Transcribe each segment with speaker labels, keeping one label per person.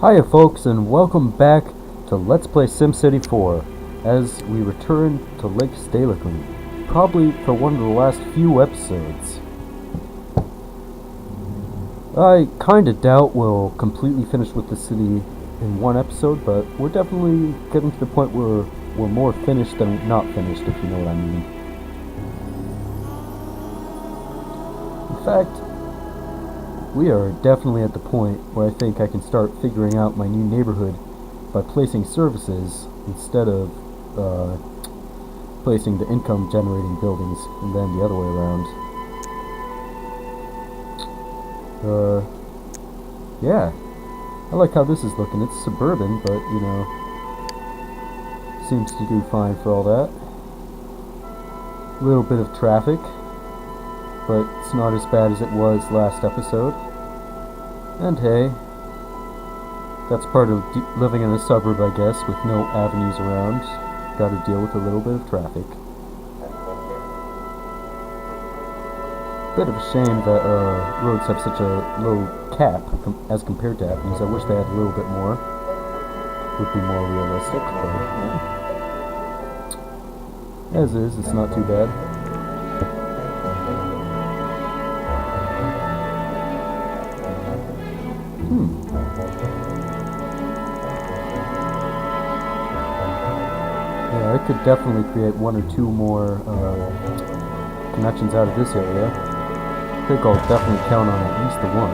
Speaker 1: Hiya folks, and welcome back to Let's Play SimCity 4 as we return to Lake Steilacoom, probably for one of the last few episodes. I kinda doubt we'll completely finish with the city in one episode, but we're definitely getting to the point where we're more finished than not finished, if you know what I mean. In fact, we are definitely at the point where I think I can start figuring out my new neighborhood by placing services instead of placing the income generating buildings and then the other way around. Yeah, I like how this is looking. It's suburban, but you know, seems to do fine for all that. A little bit of traffic, but it's not as bad as it was last episode. And hey, that's part of living in a suburb, I guess, with no avenues around. Gotta deal with a little bit of traffic. Bit of a shame that roads have such a low cap as compared to avenues. I wish they had a little bit more. Would be more realistic, but yeah. As is, it's not too bad. Yeah, I could definitely create one or two more connections out of this area. I think I'll definitely count on at least the one.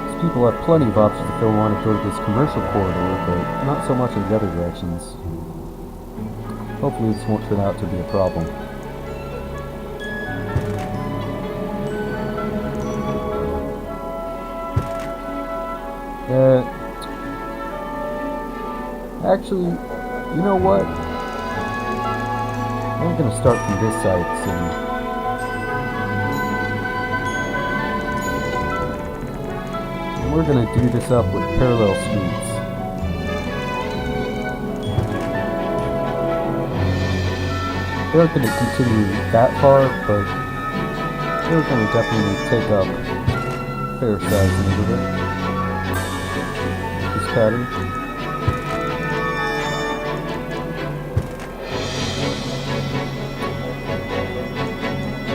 Speaker 1: These people have plenty of options if they want to go to this commercial corridor, but not so much in the other directions. Hopefully this won't turn out to be a problem. Actually, you know what? I'm gonna start from this side of the city. And we're gonna do this up with parallel streets. They aren't gonna continue that far, but they're gonna definitely take up a fair size neighborhood. This pattern.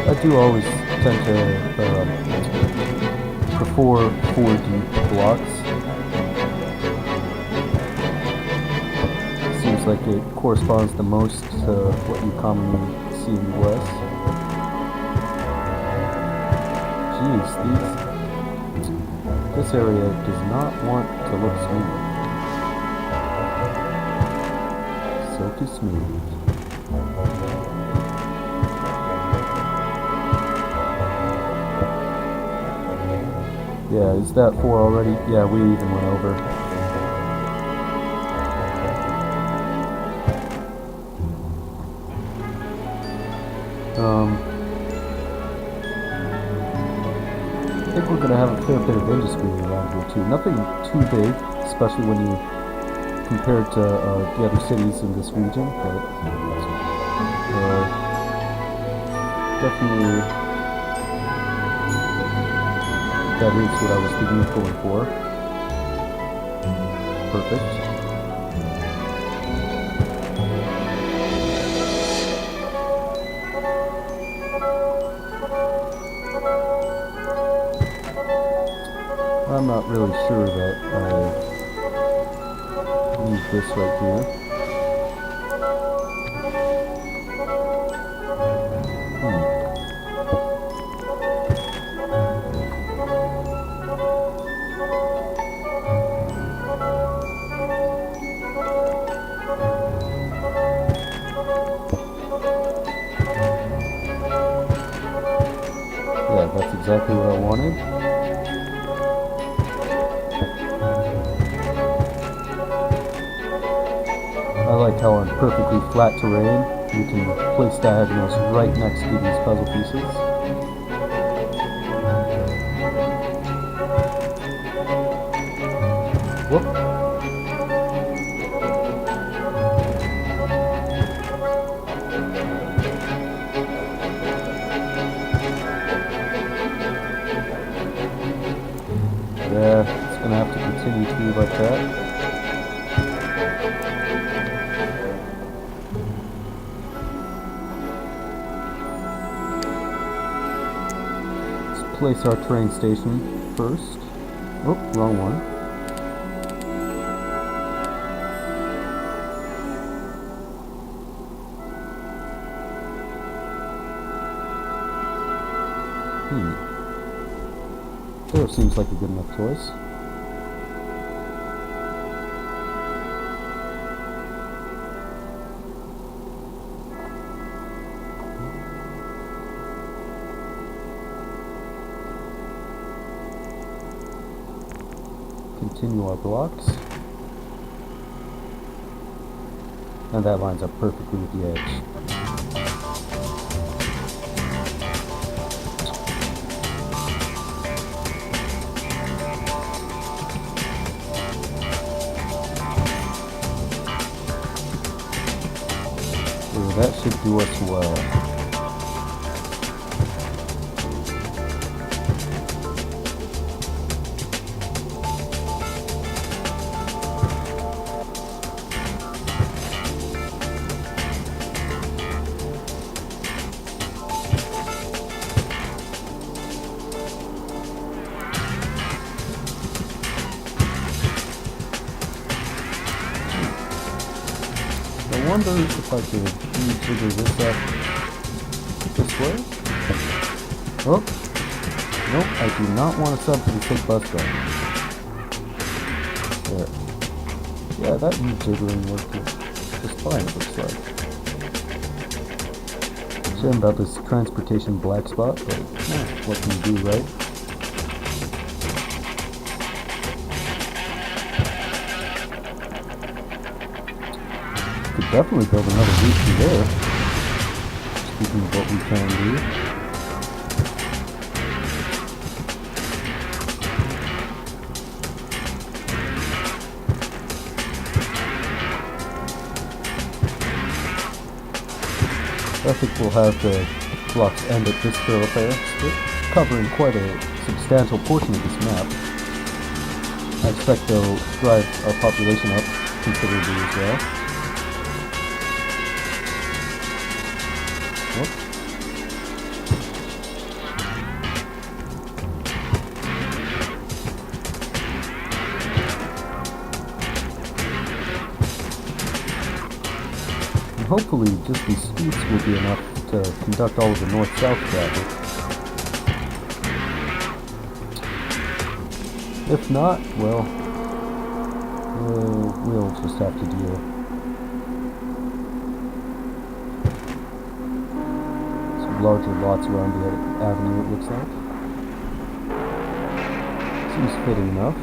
Speaker 1: I do always tend to prefer 4 deep blocks. Seems like it corresponds the most to what you commonly see in the West. Jeez, this area does not want to look smooth. Silky smooth. Yeah, is that 4 already? Yeah, we even went over. I think we're gonna have a fair bit of industry around here too. Nothing too big, especially when you compare it to the other cities in this region, but definitely that is what I was thinking of going for. Perfect. I'm not really sure that I need this right here. Yeah, that's exactly what I wanted. I like how on perfectly flat terrain, you can place diagonals right next to these puzzle pieces. Whoop. Yeah, it's gonna have to continue to be like that. Let's place our train station first. Oh, wrong one. There seems like a good enough choice. Continue our blocks. And that lines up perfectly with the edge. That should do us well. I wonder if I could rejigger this up this way. Oh, nope, I do not want to sub to the sick bus driver. There. Yeah, that rejiggering worked just fine, it looks like. Shame about this transportation black spot, but what can you do, right? Definitely build another route through there. Speaking of what we can do. I think we'll have the blocks end at this thoroughfare, covering quite a substantial portion of this map. I expect they'll drive our population up considerably as well. Hopefully just these streets will be enough to conduct all of the north-south traffic. If not, well, we'll just have to deal. Some larger lots around the avenue, it looks like. Seems fitting enough.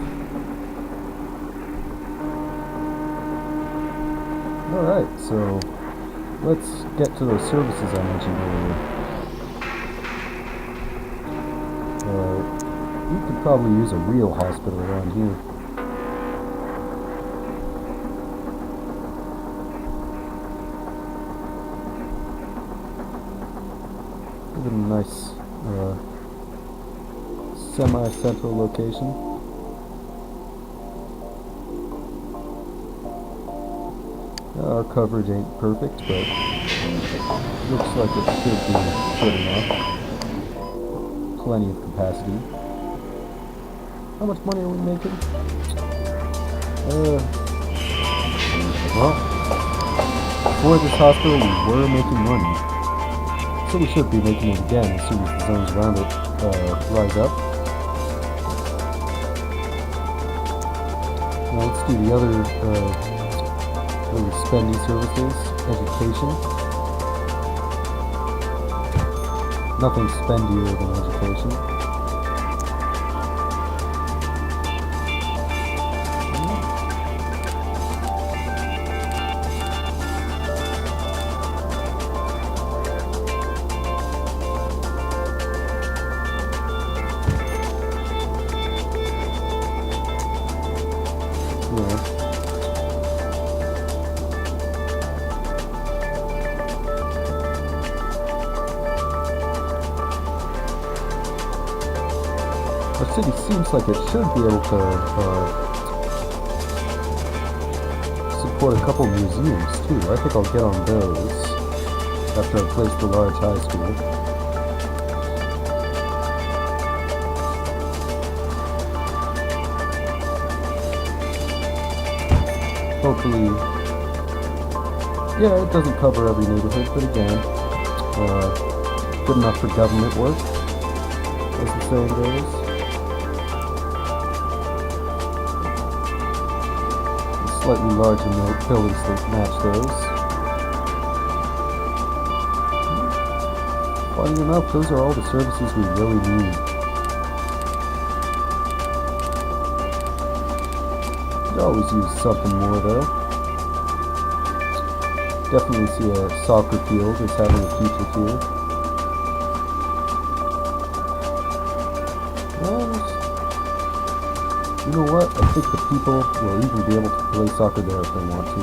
Speaker 1: Alright, so let's get to those services I mentioned earlier. You could probably use a real hospital around here. Give it a nice semi-central location. Our coverage ain't perfect, but looks like it should be good enough. Plenty of capacity. How much money are we making? Well, before this hospital we were making money. So we should be making it again as soon as the zones around it rise up. Now let's do the other spending services, education. Nothing spendier than education. city seems like it should be able to support a couple museums too. I think I'll get on those after I place the large high school. Hopefully, yeah, it doesn't cover every neighborhood, but again, good enough for government work, as the saying goes. Slightly larger buildings to match those. Funny enough, those are all the services we really need. Could always use something more though. Definitely see a soccer field as having a future here. And you know what? I think the people will even be able to play soccer there if they want to.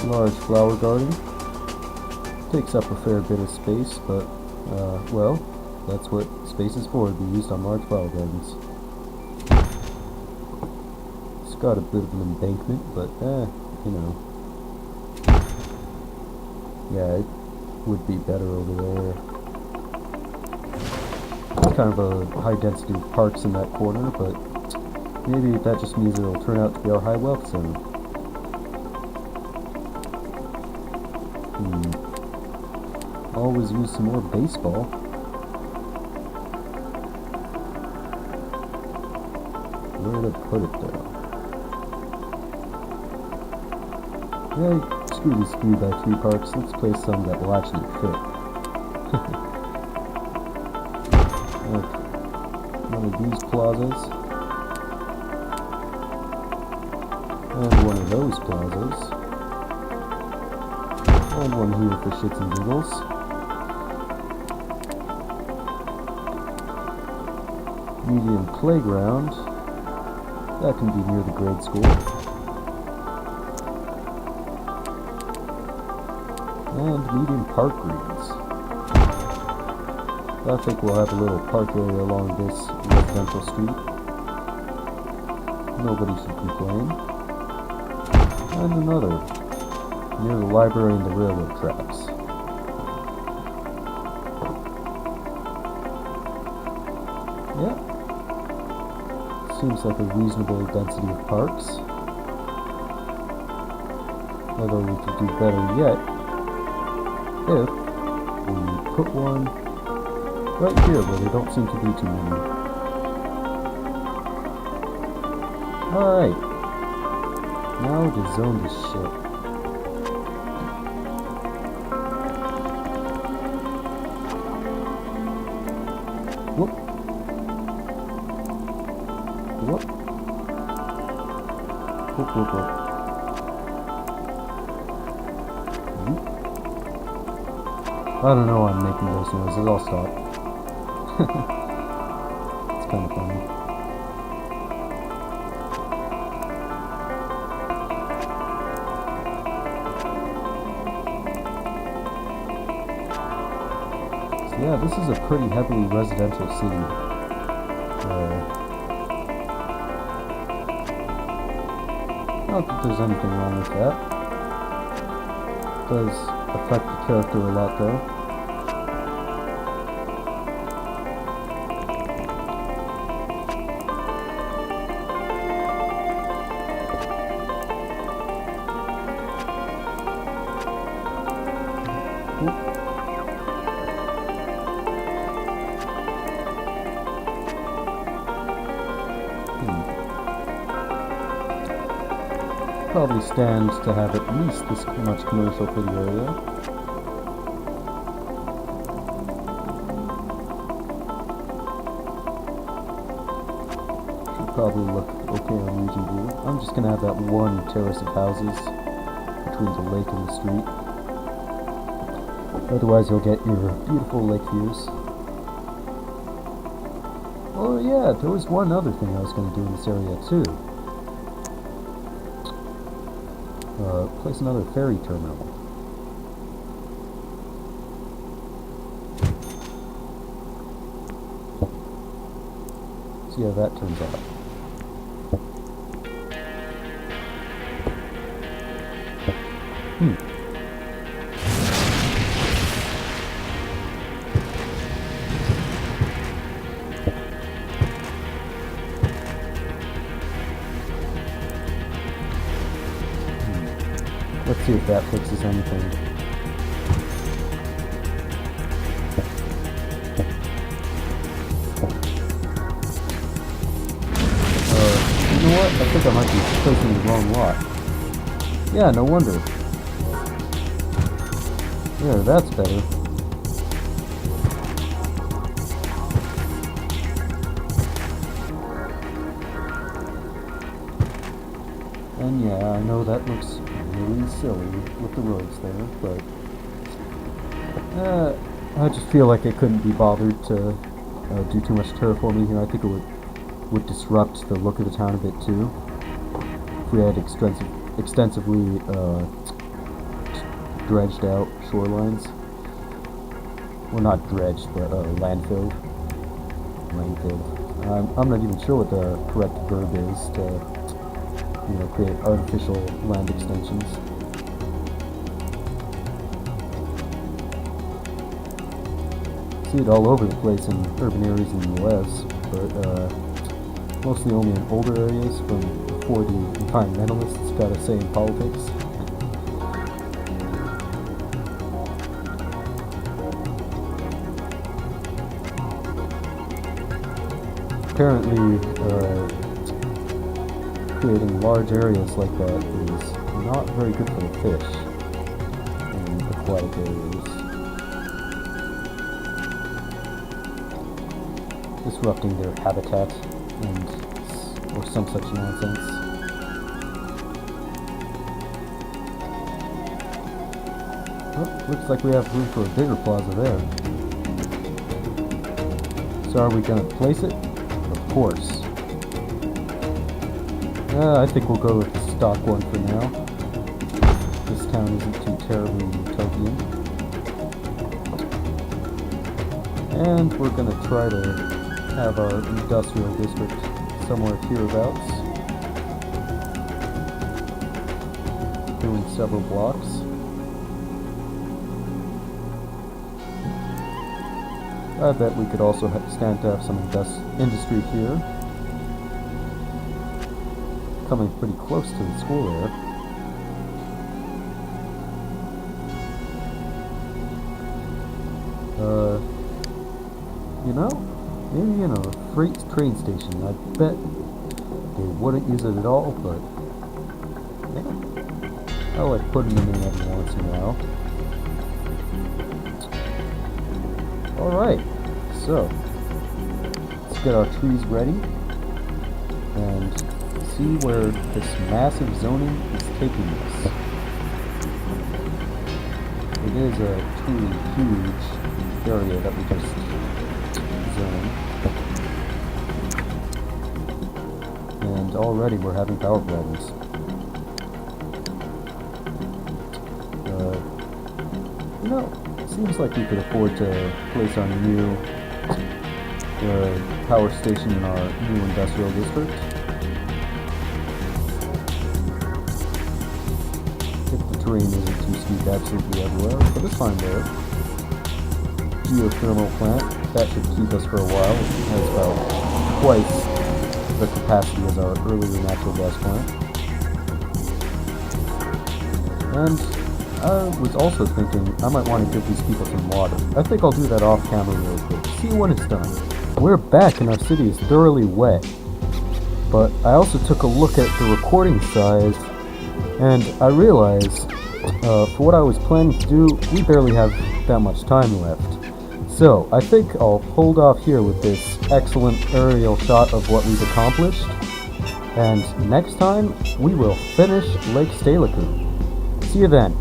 Speaker 1: Large flower garden. Takes up a fair bit of space, but, well, that's what space is for, to be used on large flower gardens. It's got a bit of an embankment, but, you know. Yeah, it would be better over there. It's kind of a high density of parks in that corner, but maybe that just means it'll turn out to be our high wealth center. Always use some more baseball. Where to put it though? Yeah, screw these 3x3 parks. Let's place some that will actually fit. Okay. One of these plazas. And one of those plazas. And one here for shits and giggles. Medium playground. That can be near the grade school. And medium park greens. I think we'll have a little park area along this residential street. Nobody should complain. And another near the library and the railroad tracks. Yeah. Seems like a reasonable density of parks. Although we could do better yet if we put one right here where there don't seem to be too many. Alright. Now to zone this shit. Whoop. Whoop. Whoop, whoop, whoop. I don't know why I'm making those noises. I'll stop. It's kind of funny. So yeah, this is a pretty heavily residential city. Not that there's anything wrong with that. It does affect the character a lot though. Probably stands to have at least this much commercial for the area. Should probably look okay on region view. I'm just gonna have that one terrace of houses between the lake and the street. Otherwise you'll get your beautiful lake views. Oh yeah, there was one other thing I was gonna do in this area too. Place another ferry terminal. see how that turns out. Let's see if that fixes anything. You know what? I think I might be placing the wrong lot. Yeah, no wonder. There, that's better. And yeah, I know that looks really silly with the roads there, but I just feel like I couldn't be bothered to do too much terraforming here. I think it would disrupt the look of the town a bit too if we had extensively dredged out shorelines. Well, not dredged, but landfilled. I'm not even sure what the correct verb is to, create artificial land extensions. See it all over the place in urban areas in the US, but mostly only in older areas from before the environmentalists got a say in politics. Apparently, creating large areas like that is not very good for the fish in aquatic areas. Disrupting their habitat or some such nonsense. Oh, looks like we have room for a bigger plaza there. So are we going to place it? Of course. I think we'll go with the stock one for now. This town isn't too terribly utopian. And we're going to try to have our industrial district somewhere hereabouts. Doing several blocks. I bet we could also stand to have some industry here. Coming pretty close to the school there. Maybe in a freight train station. I bet they wouldn't use it at all, but yeah, I like putting them in every once in a while. Alright, so let's get our trees ready and see where this massive zoning is taking us. It is a truly huge area that we just zoned. And already we're having power problems. It seems like we could afford to place our new power station in our new industrial district. If the terrain isn't too steep absolutely everywhere, but it's fine there. Geothermal plant, that should keep us for a while. It has about twice the capacity as our earlier natural gas plant. And I was also thinking I might want to give these people some water. I think I'll do that off camera real quick. See when it's done. We're back and our city is thoroughly wet. But I also took a look at the recording size and I realized for what I was planning to do, we barely have that much time left. So I think I'll hold off here with this excellent aerial shot of what we've accomplished. And next time, we will finish Lake Steilacoom. See you then.